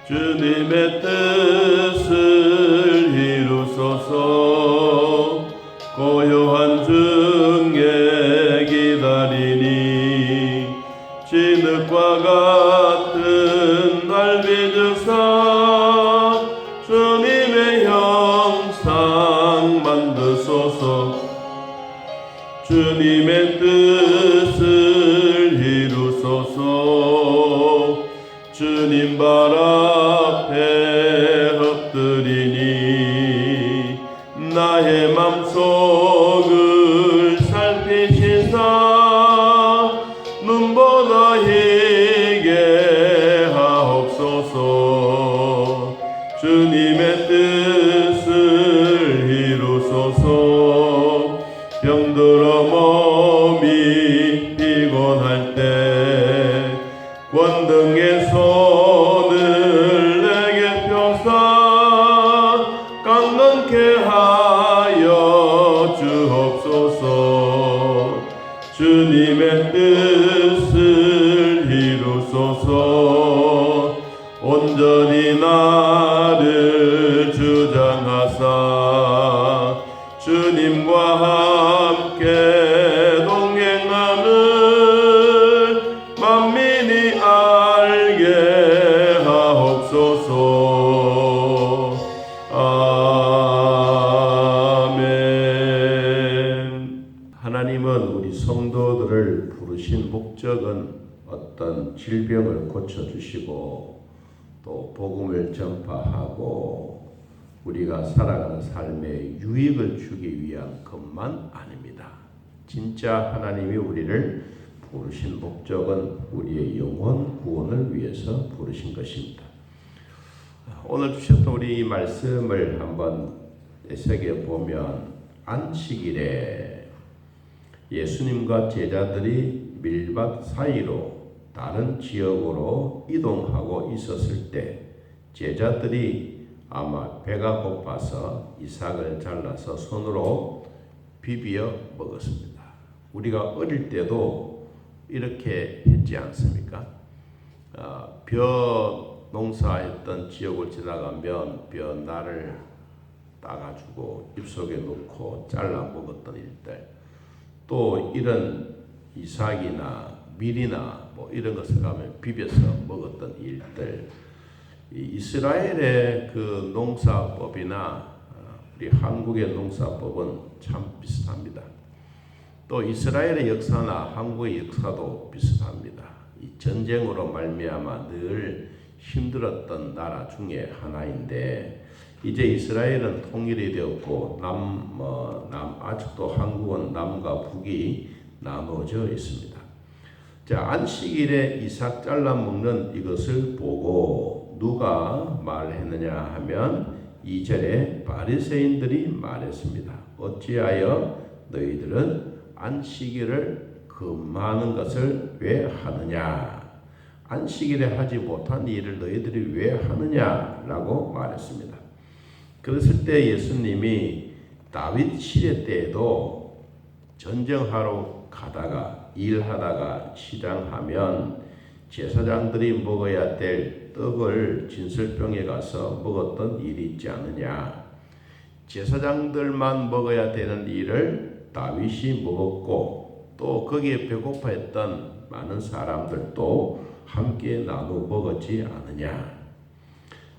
주님의 뜻을 이루소서. 고요한 중에 기다리니 진흙과 같은 날 믿으사 주님의 형상 만드소서. 주님의 뜻을 이루소서. 주님 발 앞에 엎드리니 나의 맘속을 살피시사 눈보다 희게 하옵소서. 주님의 뜻을 이루소서. 병들어 몸이 피곤할 때 권능의 손을 내게 펴사 강건케 하여 주옵소서. 주님의 뜻을 이루소서. 온전히 나를 주장하사 주님과 함께 동행함을 만민이 알게 하옵소서. 아멘. 하나님은 우리 성도들을 부르신 목적은 어떤 질병을 고쳐주시고 또 복음을 전파하고 우리가 살아가는 삶에 유익을 주기 위한 것만 아닙니다. 진짜 하나님이 우리를 부르신 목적은 우리의 영혼 구원을 위해서 부르신 것입니다. 오늘 주셨던 우리 이 말씀을 한번 새겨보면 안식일에 예수님과 제자들이 밀밭 사이로 다른 지역으로 이동하고 있었을 때 제자들이 아마 배가 고파서 이삭을 잘라서 손으로 비벼 먹었습니다. 우리가 어릴 때도 이렇게 했지 않습니까? 벼 농사했던 지역을 지나가면 벼 날을 따가지고 입속에 넣고 잘라 먹었던 일들, 또 이런 이삭이나 밀이나 뭐 이런 것을 가면 비벼서 먹었던 일들, 이스라엘의 그 농사법이나 우리 한국의 농사법은 참 비슷합니다. 또 이스라엘의 역사나 한국의 역사도 비슷합니다. 이 전쟁으로 말미암아 늘 힘들었던 나라 중에 하나인데 이제 이스라엘은 통일이 되었고 아직도 한국은 남과 북이 나누어져 있습니다. 자, 안식일에 이삭 잘라 먹는 이것을 보고 누가 말했느냐 하면 2절에 바리새인들이 말했습니다. 어찌하여 너희들은 안식일을 금하는 것을 왜 하느냐? 안식일에 하지 못한 일을 너희들이 왜 하느냐라고 말했습니다. 그랬을 때 예수님이 다윗 시대 때에도 전쟁하러 가다가 일하다가 시장하면 제사장들이 먹어야 될 떡을 진설병에 가서 먹었던 일이 있지 않느냐. 제사장들만 먹어야 되는 일을 다윗이 먹었고 또 거기에 배고파했던 많은 사람들도 함께 나누어 먹었지 않느냐.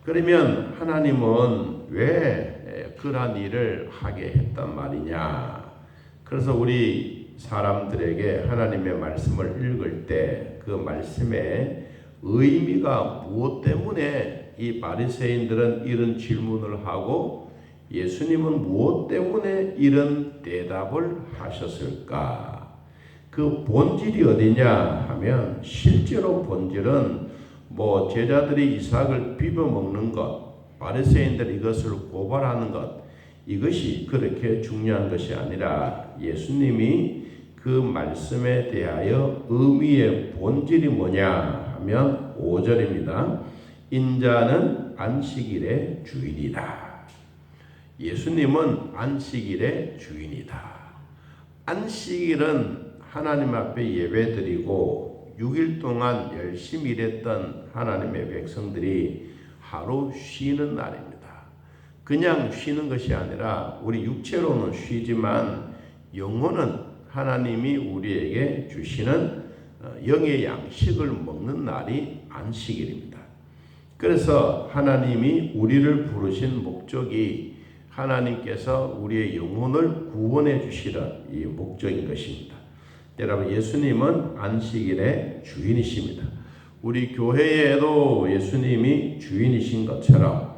그러면 하나님은 왜 그러한 일을 하게 했단 말이냐. 그래서 우리 사람들에게 하나님의 말씀을 읽을 때 그 말씀의 의미가 무엇 때문에 이 바리새인들은 이런 질문을 하고 예수님은 무엇 때문에 이런 대답을 하셨을까? 그 본질이 어디냐 하면 실제로 본질은 제자들이 이삭을 비벼 먹는 것, 바리새인들이 이것을 고발하는 것, 이것이 그렇게 중요한 것이 아니라 예수님이 그 말씀에 대하여 의미의 본질이 뭐냐 하면 5절입니다. 인자는 안식일의 주인이다. 예수님은 안식일의 주인이다. 안식일은 하나님 앞에 예배드리고 6일 동안 열심히 일했던 하나님의 백성들이 하루 쉬는 날입니다. 그냥 쉬는 것이 아니라 우리 육체로는 쉬지만 영혼은 하나님이 우리에게 주시는 영의 양식을 먹는 날이 안식일입니다. 그래서 하나님이 우리를 부르신 목적이 하나님께서 우리의 영혼을 구원해 주시는 이 목적인 것입니다. 여러분, 예수님은 안식일의 주인이십니다. 우리 교회에도 예수님이 주인이신 것처럼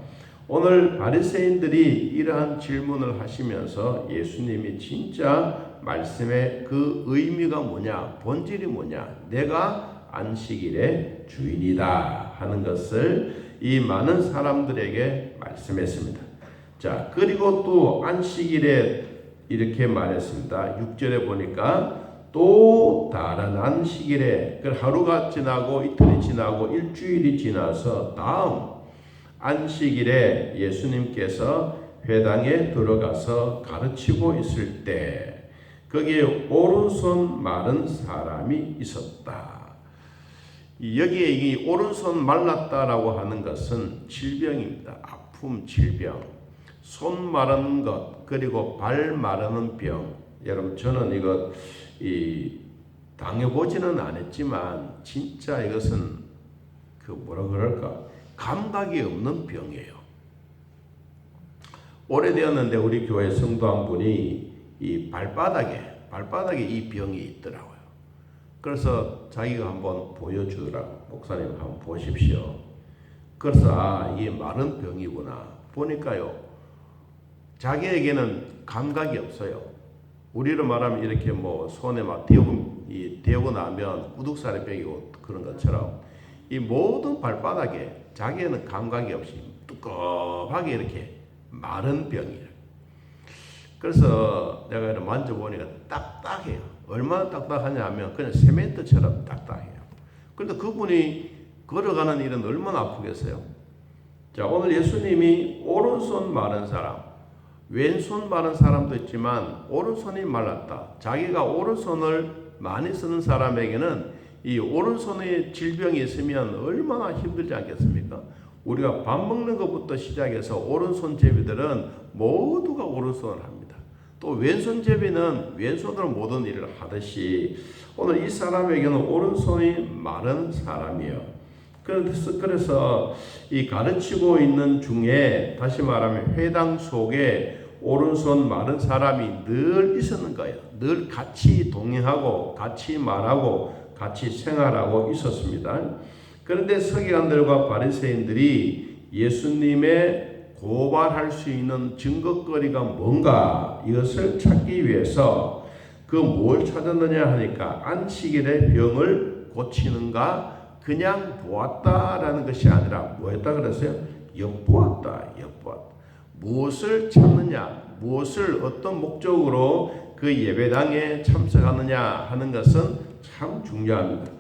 오늘 바리새인들이 이러한 질문을 하시면서 예수님이 진짜 말씀의 그 의미가 뭐냐, 본질이 뭐냐, 내가 안식일의 주인이다 하는 것을 이 많은 사람들에게 말씀했습니다. 자, 그리고 또 안식일에 이렇게 말했습니다. 6절에 보니까 또 다른 안식일에, 하루가 지나고 이틀이 지나고 일주일이 지나서 다음 안식일에 예수님께서 회당에 들어가서 가르치고 있을 때 거기에 오른손 마른 사람이 있었다. 여기에 이 오른손 말랐다라고 하는 것은 질병입니다. 아픔, 질병. 손 마르는 것, 그리고 발 마르는 병. 여러분, 저는 이거 당해보지는 않았지만 진짜 이것은 뭐라 그럴까, 감각이 없는 병이에요. 오래되었는데 우리 교회 성도 한 분이 이 발바닥에 이 병이 있더라고요. 그래서 자기가 한번 보여주더라고. 목사님 한번 보십시오. 그래서 이게 마른 병이구나. 보니까요, 자기에게는 감각이 없어요. 우리로 말하면 이렇게 손에 막 대고 나면 구둑살이 빼기고 그런 것처럼 이 모든 발바닥에 자기에는 감각이 없이 두껍하게 이렇게 마른 병이에요. 그래서 내가 이렇게 만져보니까 딱딱해요. 얼마나 딱딱하냐 하면 그냥 세멘트처럼 딱딱해요. 그런데 그분이 걸어가는 일은 얼마나 아프겠어요. 자, 오늘 예수님이 오른손 마른 사람, 왼손 마른 사람도 있지만 오른손이 말랐다. 자기가 오른손을 많이 쓰는 사람에게는 이 오른손에 질병이 있으면 얼마나 힘들지 않겠습니까? 우리가 밥 먹는 것부터 시작해서 오른손 제비들은 모두가 오른손을 합니다. 또 왼손 제비는 왼손으로 모든 일을 하듯이 오늘 이 사람에게는 오른손이 마른 사람이에요. 그래서 이 가르치고 있는 중에 다시 말하면 회당 속에 오른손 마른 사람이 늘 있었는 거예요. 늘 같이 동행하고 같이 말하고 같이 생활하고 있었습니다. 그런데 서기관들과 바리새인들이 예수님의 고발할 수 있는 증거거리가 뭔가 이것을 찾기 위해서 뭘 찾았느냐 하니까 안식일의 병을 고치는가 그냥 보았다라는 것이 아니라 뭐했다 그랬어요? 엿보았다. 무엇을 찾느냐, 무엇을 어떤 목적으로 그 예배당에 참석하느냐 하는 것은 참 중요합니다.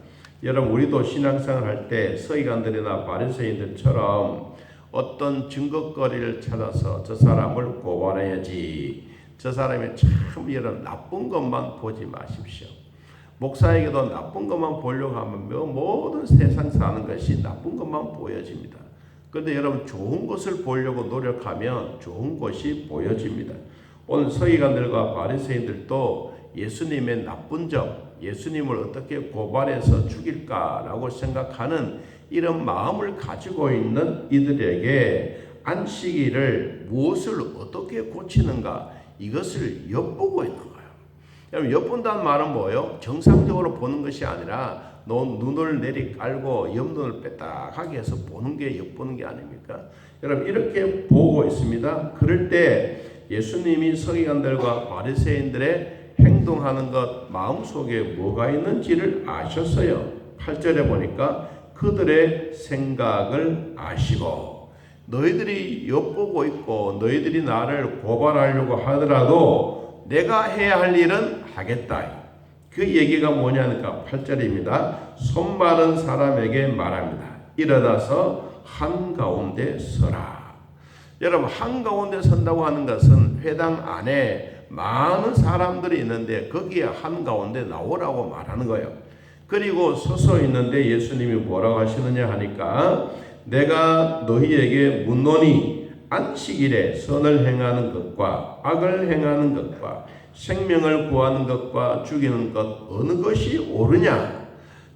여러분, 우리도 신앙생활 할 때 서기관들이나 바리새인들처럼 어떤 증거거리를 찾아서 저 사람을 고발해야지, 저 사람이 참 이런 나쁜 것만 보지 마십시오. 목사에게도 나쁜 것만 보려고 하면 모든 세상 사는 것이 나쁜 것만 보여집니다. 그런데 여러분, 좋은 것을 보려고 노력하면 좋은 것이 보여집니다. 오늘 서기관들과 바리새인들도 예수님의 나쁜 점, 예수님을 어떻게 고발해서 죽일까라고 생각하는 이런 마음을 가지고 있는 이들에게 안식일을 무엇을 어떻게 고치는가, 이것을 엿보고 있는 거예요. 여러분, 엿본다는 말은 뭐예요? 정상적으로 보는 것이 아니라 눈을 내리 깔고 옆눈을 빼딱하게 해서 보는 게 엿보는 게 아닙니까? 여러분, 이렇게 보고 있습니다. 그럴 때 예수님이 서기관들과 바리새인들의 행동하는 것 마음속에 뭐가 있는지를 아셨어요. 8절에 보니까 그들의 생각을 아시고, 너희들이 엿보고 있고 너희들이 나를 고발하려고 하더라도 내가 해야 할 일은 하겠다. 그 얘기가 뭐냐니까 8절입니다. 손 마른 사람에게 말합니다. 일어나서 한가운데 서라. 여러분, 한가운데 선다고 하는 것은 회당 안에 많은 사람들이 있는데 거기에 한가운데 나오라고 말하는 거예요. 그리고 서서 있는데 예수님이 뭐라고 하시느냐 하니까 내가 너희에게 묻노니 안식일에 선을 행하는 것과 악을 행하는 것과 생명을 구하는 것과 죽이는 것 어느 것이 옳으냐?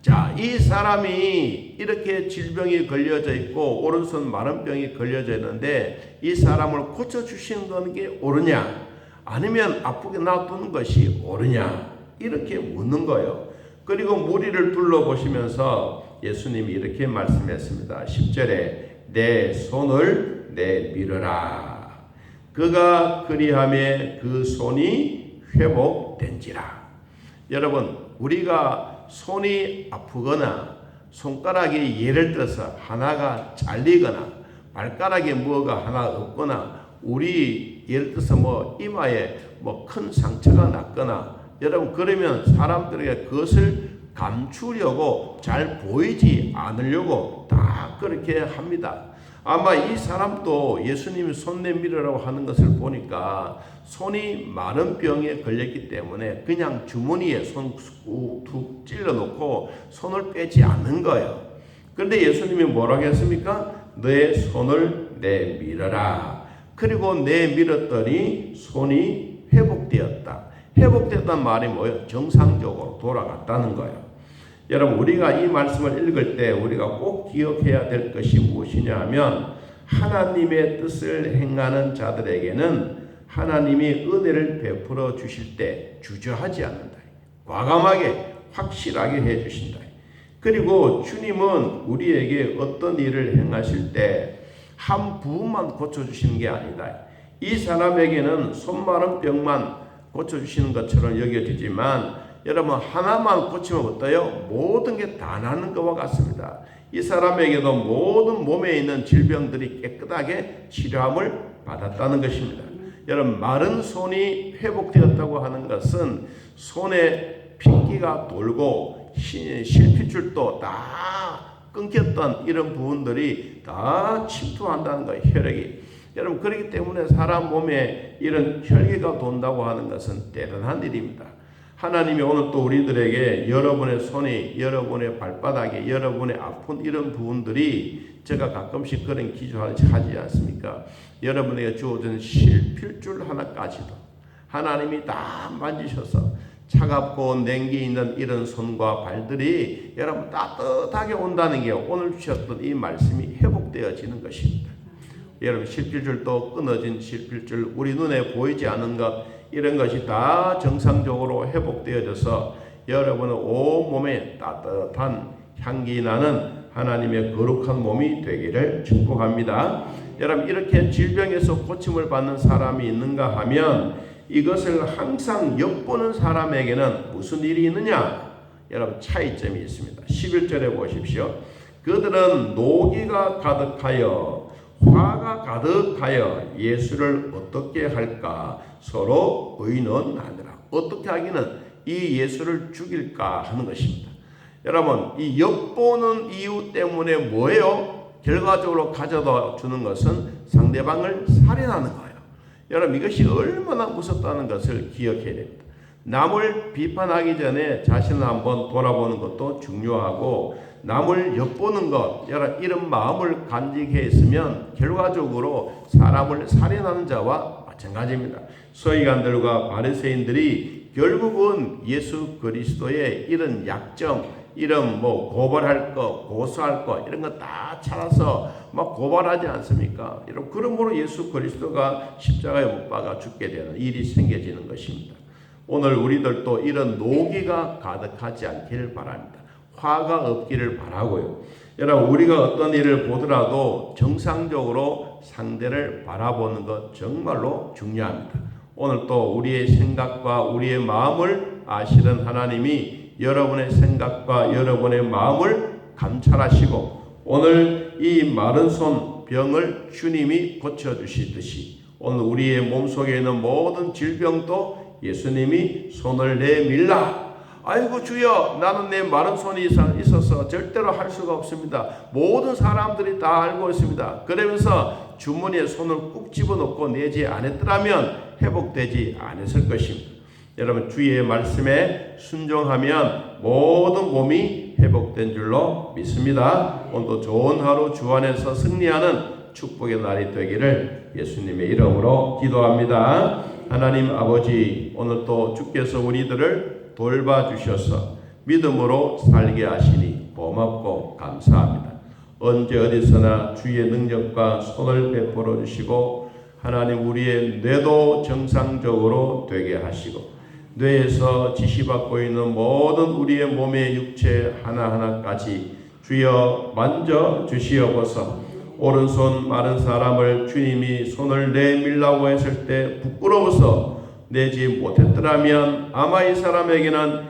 자, 이 사람이 이렇게 질병이 걸려져 있고 오른손 마른병이 걸려져 있는데 이 사람을 고쳐주시는 게 옳으냐? 아니면 아프게 놔두는 것이 옳으냐? 이렇게 묻는 거예요. 그리고 무리를 둘러보시면서 예수님이 이렇게 말씀했습니다. 10절에 내 손을 내밀어라. 그가 그리하매 그 손이 회복된지라. 여러분, 우리가 손이 아프거나 손가락이 예를 들어서 하나가 잘리거나 발가락에 뭐가 하나 없거나 우리 예를 들어서 뭐 이마에 뭐 큰 상처가 났거나 여러분 그러면 사람들에게 그것을 감추려고 잘 보이지 않으려고 다 그렇게 합니다. 아마 이 사람도 예수님이 손 내밀으라고 하는 것을 보니까 손이 마른 병에 걸렸기 때문에 그냥 주머니에 손 툭 찔러 놓고 손을 빼지 않는 거예요. 그런데 예수님이 뭐라고 했습니까? 내 손을 내밀어라. 그리고 내밀었더니 손이 회복되었다. 회복됐다는 말이 뭐예요? 정상적으로 돌아갔다는 거예요. 여러분, 우리가 이 말씀을 읽을 때 우리가 꼭 기억해야 될 것이 무엇이냐 하면 하나님의 뜻을 행하는 자들에게는 하나님이 은혜를 베풀어 주실 때 주저하지 않는다. 과감하게 확실하게 해 주신다. 그리고 주님은 우리에게 어떤 일을 행하실 때 한 부분만 고쳐주시는 게 아니다. 이 사람에게는 손마른 병만 고쳐주시는 것처럼 여겨지지만 여러분 하나만 고치면 어때요? 모든 게 다 나는 것과 같습니다. 이 사람에게도 모든 몸에 있는 질병들이 깨끗하게 치료함을 받았다는 것입니다. 여러분 마른 손이 회복되었다고 하는 것은 손에 핏기가 돌고 실핏줄도 다 끊겼던 이런 부분들이 다 침투한다는 거예요. 혈액이. 여러분 그렇기 때문에 사람 몸에 이런 혈기가 돈다고 하는 것은 대단한 일입니다. 하나님이 오늘 또 우리들에게 여러분의 손이 여러분의 발바닥에 여러분의 아픈 이런 부분들이 제가 가끔씩 그런 기도하지 않습니까? 여러분에게 주어진 실필줄 하나까지도 하나님이 다 만지셔서 차갑고 냉기 있는 이런 손과 발들이 여러분 따뜻하게 온다는 게 오늘 주셨던 이 말씀이 회복되어지는 것입니다. 여러분 실필줄도 끊어진 실필줄 우리 눈에 보이지 않는 것 이런 것이 다 정상적으로 회복되어져서 여러분의 온몸에 따뜻한 향기 나는 하나님의 거룩한 몸이 되기를 축복합니다. 여러분 이렇게 질병에서 고침을 받는 사람이 있는가 하면 이것을 항상 엿보는 사람에게는 무슨 일이 있느냐? 여러분 차이점이 있습니다. 11절에 보십시오. 그들은 노기가 가득하여 화가 가득하여 예수를 어떻게 할까 서로 의논하느라. 어떻게 하기는 이 예수를 죽일까 하는 것입니다. 여러분 이 엿보는 이유 때문에 뭐예요? 결과적으로 가져다 주는 것은 상대방을 살인하는 거예요. 여러분 이것이 얼마나 무섭다는 것을 기억해야 됩니다. 남을 비판하기 전에 자신을 한번 돌아보는 것도 중요하고 남을 엿보는 것 여러분 이런 마음을 간직해 있으면 결과적으로 사람을 살인하는 자와 마찬가지입니다. 서기관들과 바리새인들이 결국은 예수 그리스도의 이런 약점 이런 뭐 고발할 거, 고소할 거 이런 거 다 찾아서 막 고발하지 않습니까? 여러분 그러므로 예수 그리스도가 십자가에 못 박아 죽게 되는 일이 생겨지는 것입니다. 오늘 우리들도 이런 노기가 가득하지 않기를 바랍니다. 화가 없기를 바라고요. 여러분 우리가 어떤 일을 보더라도 정상적으로 상대를 바라보는 것 정말로 중요합니다. 오늘 또 우리의 생각과 우리의 마음을 아시는 하나님이 여러분의 생각과 여러분의 마음을 감찰하시고 오늘 이 마른 손 병을 주님이 고쳐주시듯이 오늘 우리의 몸속에 있는 모든 질병도 예수님이 손을 내밀라. 아이고 주여 나는 내 마른 손이 있어서 절대로 할 수가 없습니다. 모든 사람들이 다 알고 있습니다. 그러면서 주머니에 손을 꾹 집어넣고 내지 않았더라면 회복되지 않았을 것입니다. 여러분 주의 말씀에 순종하면 모든 몸이 회복된 줄로 믿습니다. 오늘도 좋은 하루 주 안에서 승리하는 축복의 날이 되기를 예수님의 이름으로 기도합니다. 하나님 아버지, 오늘 또 주께서 우리들을 돌봐주셔서 믿음으로 살게 하시니 고맙고 감사합니다. 언제 어디서나 주의 능력과 손을 베풀어 주시고 하나님 우리의 뇌도 정상적으로 되게 하시고 뇌에서 지시받고 있는 모든 우리의 몸의 육체 하나하나까지 주여 만져 주시옵소서. 오른손 마른 사람을 주님이 손을 내밀라고 했을 때 부끄러워서 내지 못했더라면 아마 이 사람에게는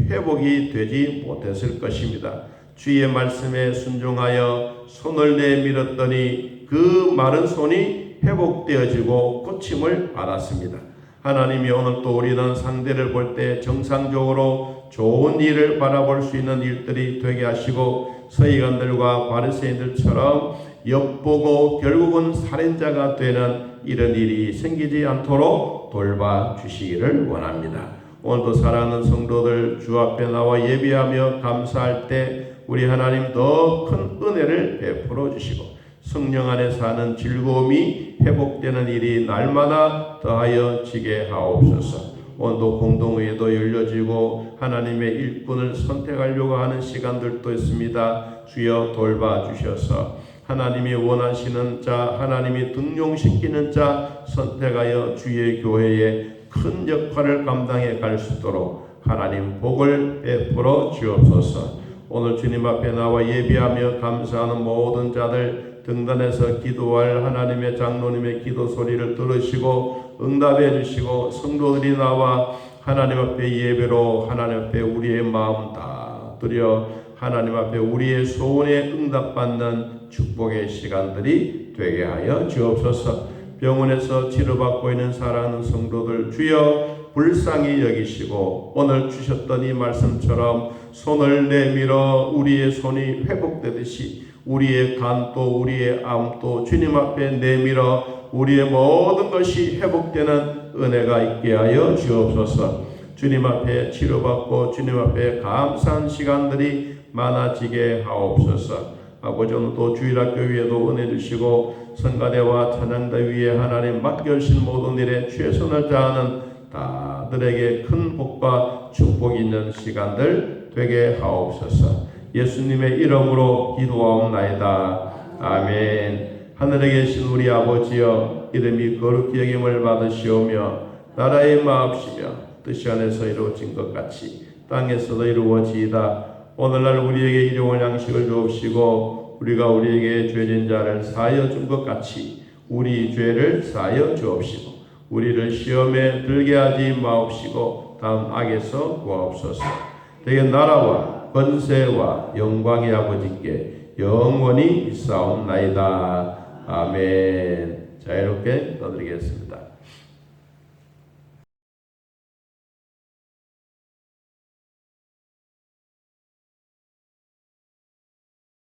회복이 되지 못했을 것입니다. 주의 말씀에 순종하여 손을 내밀었더니 그 마른 손이 회복되어지고 고침을 받았습니다. 하나님이 오늘 또 우리는 상대를 볼 때 정상적으로 좋은 일을 바라볼 수 있는 일들이 되게 하시고 서기관들과 바리새인들처럼 엿보고 결국은 살인자가 되는 이런 일이 생기지 않도록 돌봐주시기를 원합니다. 오늘도 사랑하는 성도들 주 앞에 나와 예배하며 감사할 때 우리 하나님 더 큰 은혜를 베풀어 주시고 성령 안에 사는 즐거움이 회복되는 일이 날마다 더하여 지게 하옵소서. 오늘도 공동회의도 열려지고 하나님의 일꾼을 선택하려고 하는 시간들도 있습니다. 주여 돌봐주셔서 하나님이 원하시는 자, 하나님이 등용시키는 자 선택하여 주의 교회에 큰 역할을 감당해 갈 수 있도록 하나님 복을 베풀어 주옵소서. 오늘 주님 앞에 나와 예비하며 감사하는 모든 자들 등단에서 기도할 하나님의 장로님의 기도 소리를 들으시고 응답해 주시고 성도들이 나와 하나님 앞에 예배로 하나님 앞에 우리의 마음 다 드려 하나님 앞에 우리의 소원에 응답받는 축복의 시간들이 되게 하여 주옵소서. 병원에서 치료받고 있는 사랑하는 성도들 주여 불쌍히 여기시고 오늘 주셨던 이 말씀처럼 손을 내밀어 우리의 손이 회복되듯이 우리의 간도 우리의 암도 주님 앞에 내밀어 우리의 모든 것이 회복되는 은혜가 있게 하여 주옵소서. 주님 앞에 치료받고 주님 앞에 감사한 시간들이 많아지게 하옵소서. 아버지 오늘도 주일학교 위에도 은혜 주시고 성가대와 찬양대 위에 하나님 맡겨주신 모든 일에 최선을 다하는 다들에게 큰 복과 축복이 있는 시간들 되게 하옵소서. 예수님의 이름으로 기도하옵나이다. 아멘. 하늘에 계신 우리 아버지여 이름이 거룩히 여김을 받으시오며 나라의 마옵시며 뜻이 안에서 이루어진 것 같이 땅에서도 이루어지이다. 오늘날 우리에게 일용할 양식을 주옵시고 우리가 우리에게 죄진 자를 사하여 준 것 같이 우리 죄를 사하여 주옵시고 우리를 시험에 들게 하지 마옵시고 다음 악에서 구하옵소서. 되게 나라와 권세와 영광의 아버지께 영원히 있사옵나이다. 아멘. 자유롭게 떠드리겠습니다.